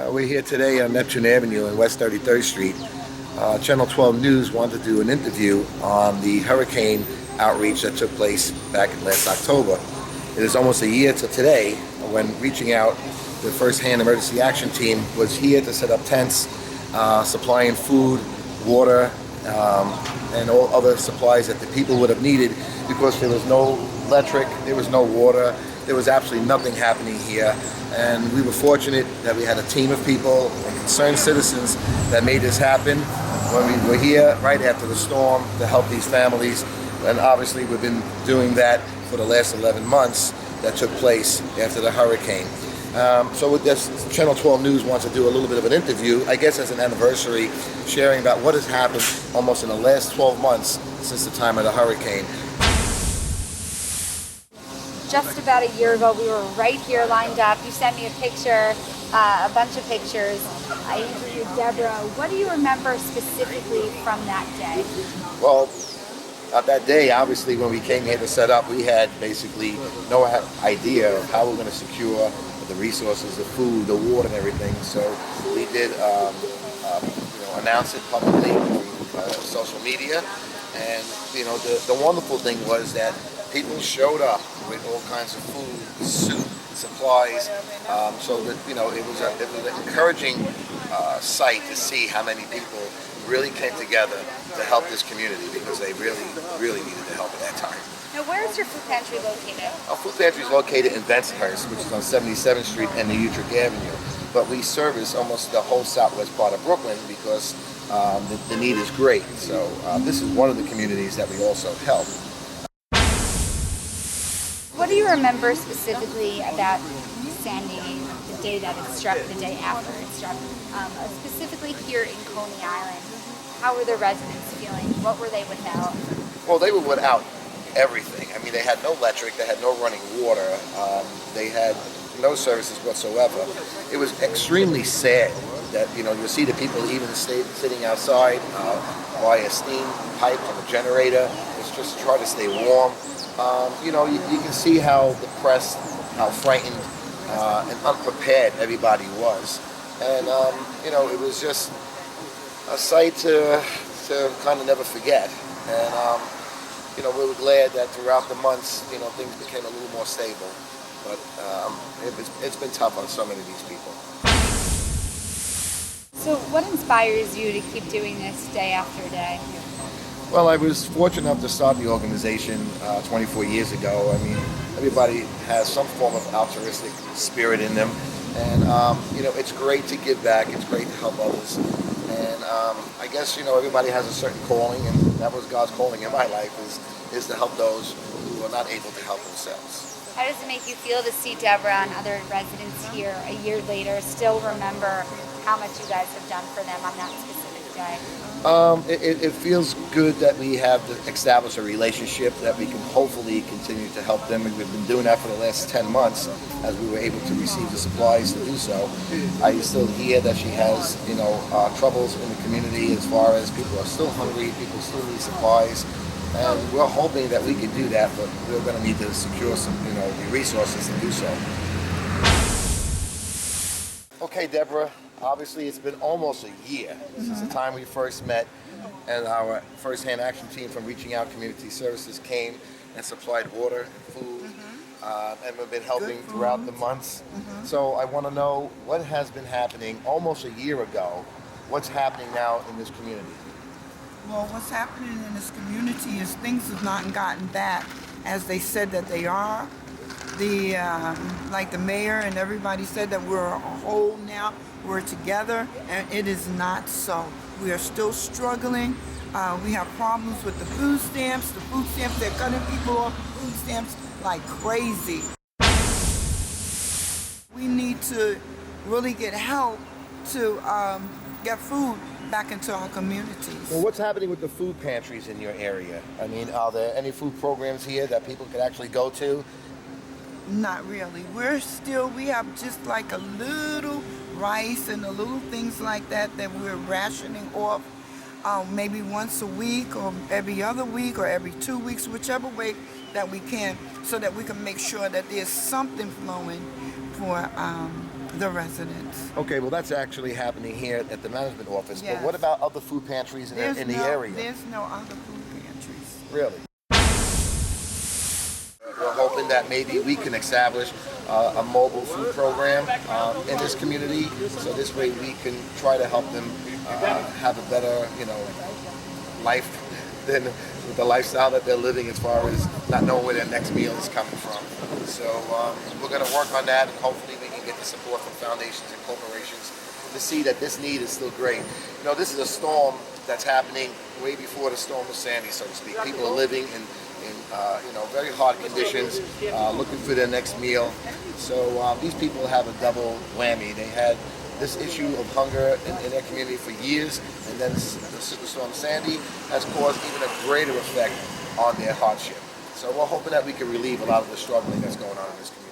We're here today on Neptune Avenue in West 33rd Street. Channel 12 News wanted to do an interview on the hurricane outreach that took place back in last October. It is almost a year to today when reaching out, the First-Hand Emergency Action Team was here to set up tents, supplying food, water, and all other supplies that the people would have needed because there was no electric, there was no water, there was absolutely nothing happening here. And we were fortunate that we had a team of people and concerned citizens that made this happen when we were here right after the storm to help these families. And obviously we've been doing that for the last 11 months that took place after the hurricane. So with this, Channel 12 News wants to do a little bit of an interview, I guess as an anniversary, sharing about what has happened almost in the last 12 months since the time of the hurricane. Just about a year ago, we were right here lined up. You sent me a picture, a bunch of pictures. I interviewed Deborah. What do you remember specifically from that day? Well, that day, obviously, when we came here to set up, we had basically no idea of how we're going to secure the resources, the food, the water, and everything. So we did announce it publicly through social media. And the wonderful thing was that people showed up with all kinds of food, soup, supplies, so that it was an encouraging sight to see how many people really came together to help this community because they really needed the help at that time. Now, where is your food pantry located? Our food pantry is located in Bensonhurst, which is on 77th Street and the Utrecht Avenue. But we service almost the whole southwest part of Brooklyn because the need is great. So this is one of the communities that we also help. What do you remember specifically about Sandy, the day that it struck, the day after it struck, specifically here in Coney Island? How were the residents feeling? What were they without? Well, they were without everything. I mean, they had no electric, they had no running water, they had no services whatsoever. It was extremely sad that, you'll see the people even sitting outside by a steam pipe from a generator. It's just to try to stay warm. You can see how depressed, how frightened, and unprepared everybody was. And, it was just a sight to kind of never forget. And, we were glad that throughout the months, things became a little more stable. But it's been tough on so many of these people. So what inspires you to keep doing this day after day? Well, I was fortunate enough to start the organization 24 years ago. I mean, everybody has some form of altruistic spirit in them. And, it's great to give back. It's great to help others. And I guess, everybody has a certain calling, and that was God's calling in my life, is to help those who are not able to help themselves. How does it make you feel to see Deborah and other residents here a year later still remember how much you guys have done for them on that specific day? It feels good that we have established a relationship that we can hopefully continue to help them. And we've been doing that for the last 10 months as we were able to receive the supplies to do so. I still hear that she has, troubles in the community as far as people are still hungry, people still need supplies. And we're hoping that we can do that, but we're going to need to secure some, the resources to do so. Okay, Deborah, obviously it's been almost a year since the time we first met, and our First-Hand Action Team from Reaching Out Community Services came and supplied water and food, and we've been helping throughout the months. So I want to know what has been happening almost a year ago. What's happening now in this community? Well, what's happening in this community is things have not gotten back as they said that they are. Like the mayor and everybody said that we're a whole now, we're together, and it is not so. We are still struggling. We have problems with the food stamps. The food stamps, they're cutting people off food stamps like crazy. We need to really get help to get food back into our communities. Well, what's happening with the food pantries in your area? I mean, are there any food programs here that people could actually go to? Not really. We have just like a little rice and a little things like that we're rationing off maybe once a week or every other week or every 2 weeks, whichever way that we can, so that we can make sure that there's something flowing for the residents. Okay, well that's actually happening here at the management office. But Yes. what about other food pantries in the area? There's no other food pantries. Really? We're hoping that maybe we can establish a mobile food program in this community, so this way we can try to help them have a better, life than the lifestyle that they're living, as far as not knowing where their next meal is coming from. So we're going to work on that, and hopefully we can get the support from foundations and corporations to see that this need is still great. This is a storm that's happening way before the storm of Sandy, so to speak. People are living in very hard conditions, looking for their next meal. So these people have a double whammy. They had this issue of hunger in their community for years, and then the Superstorm Sandy has caused even a greater effect on their hardship. So we're hoping that we can relieve a lot of the struggling that's going on in this community.